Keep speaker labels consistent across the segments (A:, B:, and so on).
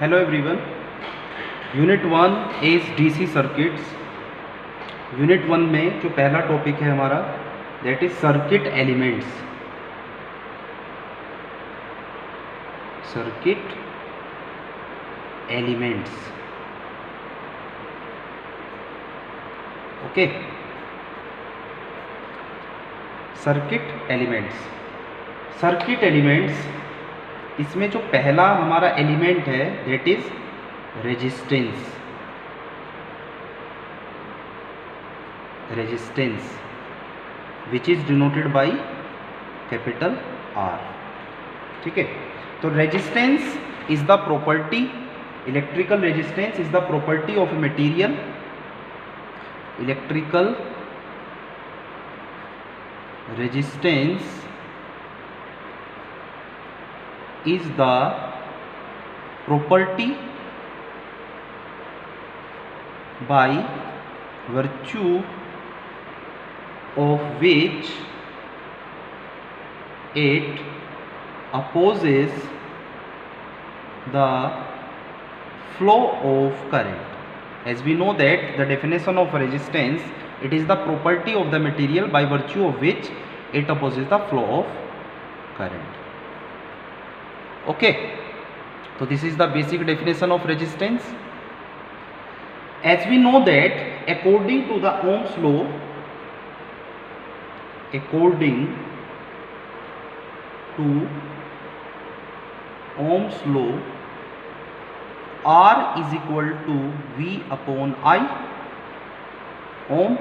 A: Hello everyone. Unit 1 is DC circuits. Unit 1 में जो पहला टॉपिक है हमारा that is circuit elements. Circuit elements. Okay. Circuit elements. Circuit elements, इसमें जो पहला हमारा एलिमेंट है that is resistance. Resistance which is denoted by capital R. ठीक है, तो resistance is the property, electrical resistance is the property of a material. Electrical resistance is the property by virtue of which it opposes the flow of current. As we know that the definition of resistance, it is the property of the material by virtue of which it opposes the flow of current. Okay, so this is the basic definition of resistance. As we know that according to the Ohm's law, according to Ohm's law, R is equal to V upon I. Ohm,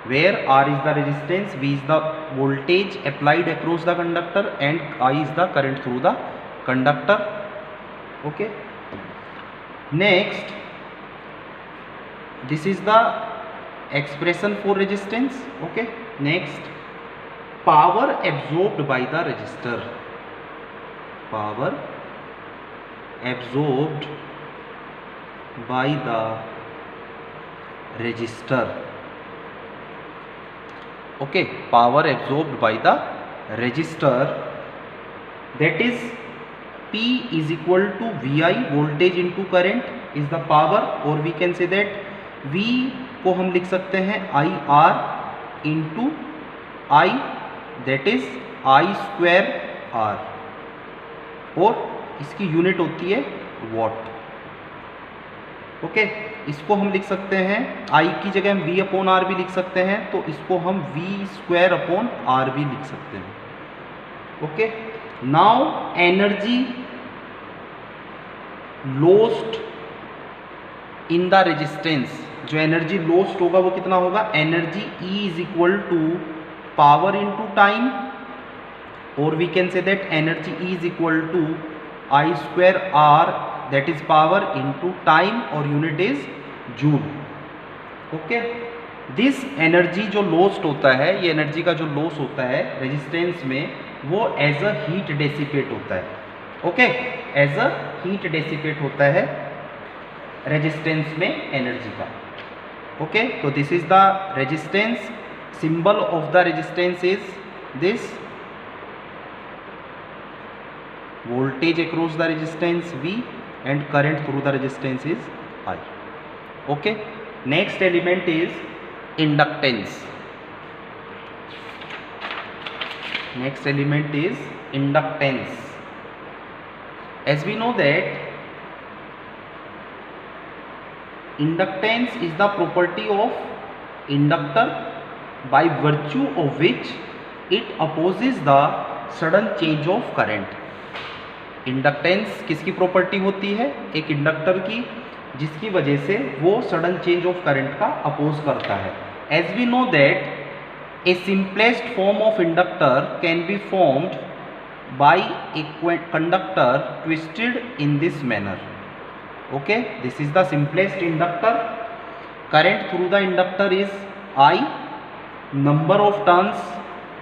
A: where R is the resistance, V is the voltage applied across the conductor, and I is the current through the conductor. Okay, next this is the expression for resistance. Okay, next power absorbed by the resistor. Power absorbed by the resistor. Okay, power absorbed by the resistor, that is P is equal to VI, voltage into current is the power, or we can say that V को हम लिख सकते हैं IR into I, that is I square R, और इसकी unit होती है what. Okay, इसको हम लिख सकते हैं I की जगह हम V अपॉन R भी लिख सकते हैं, तो इसको हम V स्क्वायर अपॉन R भी लिख सकते हैं. Okay, now energy lost in the resistance, जो एनर्जी लोस्ट होगा वो कितना होगा, energy E is equal to power into time, और we can say that energy E is equal to I square R, that is power into time, और unit is joule. Okay, this energy जो lost होता है, ये energy का जो loss होता है रेजिस्टेंस में, वो एज अ हीट डेसिपेट होता है. Okay, as a heat dissipate होता है रेजिस्टेंस में एनर्जी का. ओके, तो this is the resistance. Symbol of the resistance is this, voltage across the resistance V and current through the resistance is I. Okay, next element is inductance. Next element is inductance. As we know that inductance is the property of inductor by virtue of which it opposes the sudden change of current. Inductance किसकी property होती है, एक inductor की, जिसकी वजह से वो sudden change of current का अपोज करता है. As we know that a simplest form of inductor can be formed by a conductor twisted in this manner. Okay, this is the simplest inductor. Current through the inductor is I, number of turns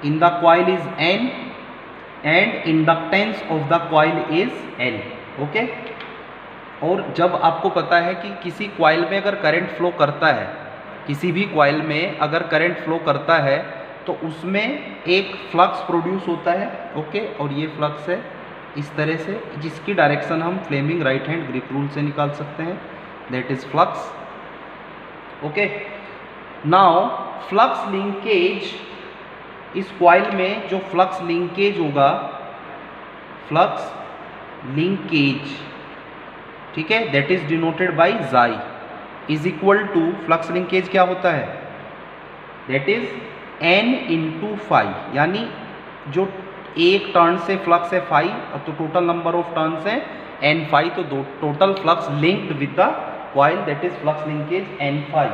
A: in the coil is N, and inductance of the coil is L. Okay, और जब आपको पता है कि किसी coil में अगर current flow करता है, किसी भी कॉइल में अगर करंट फ्लो करता है तो उसमें एक फ्लक्स प्रोड्यूस होता है. ओके, और ये फ्लक्स है इस तरह से, जिसकी डायरेक्शन हम Fleming right hand grip rule से निकाल सकते हैं, that is flux. Okay, now flux linkage, इस कॉइल में जो फ्लक्स लिंकेज होगा, फ्लक्स लिंकेज, ठीक है, दैट इज डिनोटेड बाय जाई, is equal to, flux linkage क्या होता है, that is n into phi, यानी जो एक टर्न से फ्लक्स है फाई, और तो टोटल नंबर ऑफ टर्न्स है n फाई, तो दो total flux linked with the coil, that is flux linkage n phi.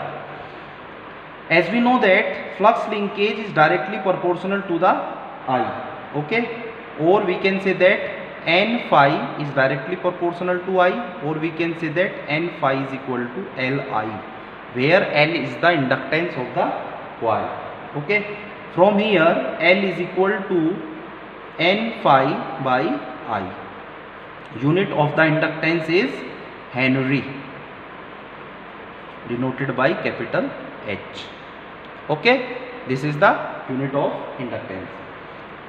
A: As we know that flux linkage is directly proportional to the I, okay, or we can say that n phi is directly proportional to I, or we can say that n phi is equal to Li, where L is the inductance of the coil. Okay, from here L is equal to n phi by I. Unit of the inductance is Henry, denoted by capital H. Okay, this is the unit of inductance.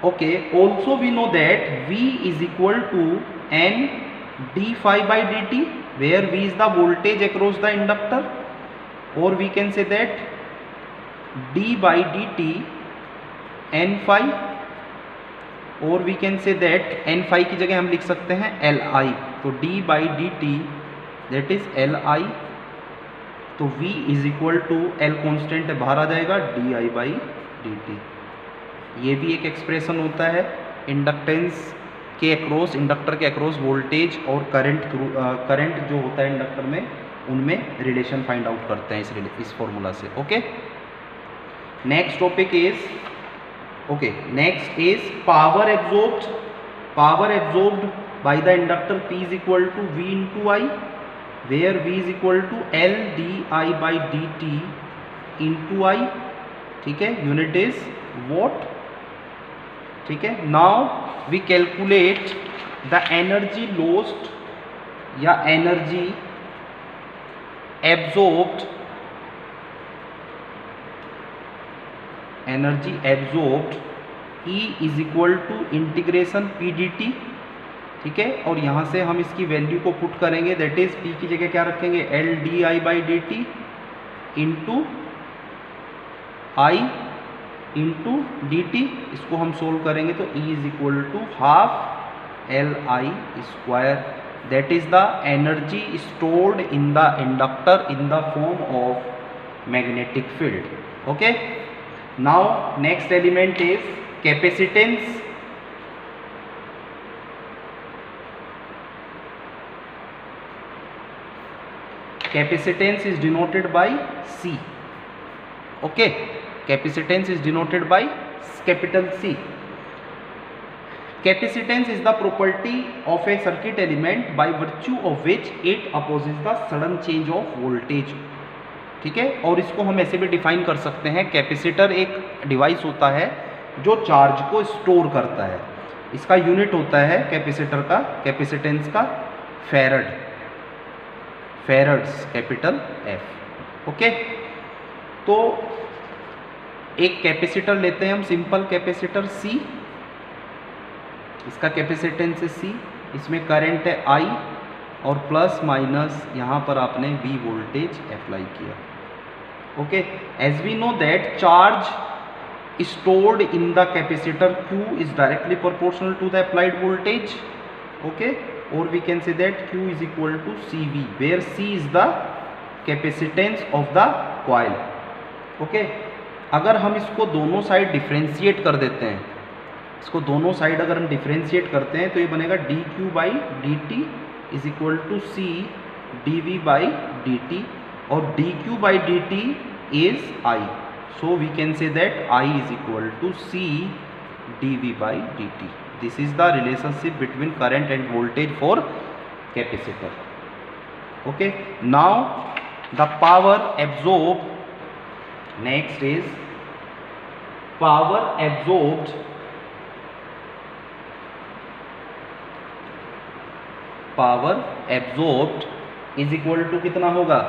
A: Okay, also we know that V is equal to N d phi by dt, where V is the voltage across the inductor, or we can say that d by dt N phi, or we can say that N phi की जगह हम लिख सकते हैं Li, तो d by dt that is Li, तो V is equal to, L constant है बाहर आ जाएगा, d i by d t. ये भी एक एक्सप्रेशन होता है इंडक्टेंस के अक्रॉस, इंडक्टर के अक्रॉस वोल्टेज और करंट जो होता है इंडक्टर में, उनमें रिलेशन फाइंड आउट करते हैं इस फॉर्मूला से। Okay, next topic is, okay, next is power absorbed. Power absorbed by the inductor P is equal to V into i, where V is equal to L di by dt into I, ठीक है, unit is watt, ठीक है। Now we calculate the energy lost या energy absorbed, energy absorbed E is equal to integration P dt, ठीक है, और यहाँ से हम इसकी वैल्यू को पुट करेंगे, दैट इज P की जगह क्या रखेंगे, L d i by d t into i into d t, इसको हम सोल्व करेंगे तो E is equal to half Li square, that is the energy stored in the inductor in the form of magnetic field. Okay, now next element is capacitance. Capacitance is denoted by C. Okay, capacitance is denoted by capital C. Capacitance is the property of a circuit element by virtue of which it opposes the sudden change of voltage. ठीक है, और इसको हम ऐसे भी define कर सकते हैं, कैपेसिटर एक डिवाइस होता है जो चार्ज को स्टोर करता है, इसका यूनिट होता है कैपेसिटर का, कैपेसिटेंस का farad, farads capital F। Okay, तो एक कैपेसिटर लेते हैं हम, सिंपल कैपेसिटर C, इसका कैपेसिटेंस है C, इसमें करंट है I, और प्लस माइनस यहाँ पर आपने V वोल्टेज अप्लाई किया। Okay, as we know that charge stored in the capacitor Q is directly proportional to the applied voltage. Okay, or we can say that Q is equal to CV, where C is the capacitance of the coil. Okay, अगर हम इसको दोनों side differentiate कर देते हैं, इसको दोनों side अगर हम डिफ्रेंशिएट करते हैं तो ये बनेगा dQ by d t is equal to C dV by d t, और dQ by d t is I, so we can say that I is equal to C dV by dt. This is the relationship between current and voltage for capacitor. Okay, now the power absorbed, next is power absorbed is equal to कितना होगा,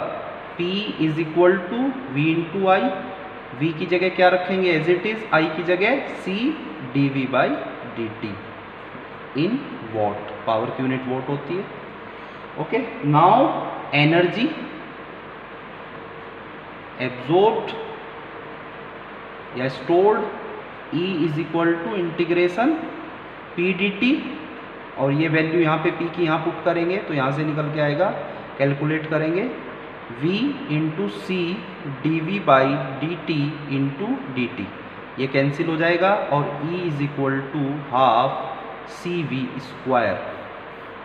A: P is equal to V into I, V की जगह क्या रखेंगे as it is, I की जगह C dV by dt। In watt, power की unit watt होती है। ओके, नाउ एनर्जी एब्जॉर्ब्ड या stored E is equal to integration P dt, और ये वैल्यू यहाँ पे P की यहाँ पुट करेंगे तो यहाँ से निकल के आएगा, कैलकुलेट करेंगे V into c d v by d t into d t, ये कैंसिल हो जाएगा और E is equal to half c v square,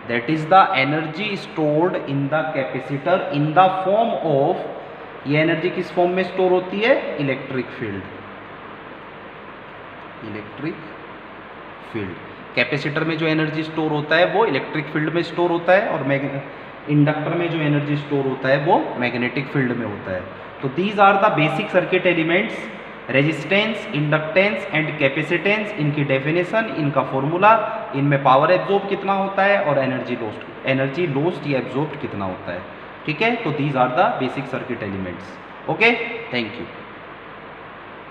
A: that is the energy stored in the capacitor in the form of, ये एनर्जी किस form में store होती है, electric field, electric field. Capacitor में जो एनर्जी स्टोर होता है वो इलेक्ट्रिक फील्ड में स्टोर होता है, और इंडक्टर में जो एनर्जी स्टोर होता है वो मैग्नेटिक फील्ड में होता है। तो these are the basic circuit elements, resistance, inductance and capacitance, इनकी डेफिनेशन, इनका फॉर्मूला, इनमें पावर एब्जॉर्ब कितना होता है और एनर्जी लॉस्ट या एब्जॉर्ब कितना होता है। ठीक है, तो these are the basic circuit elements. Okay, thank you.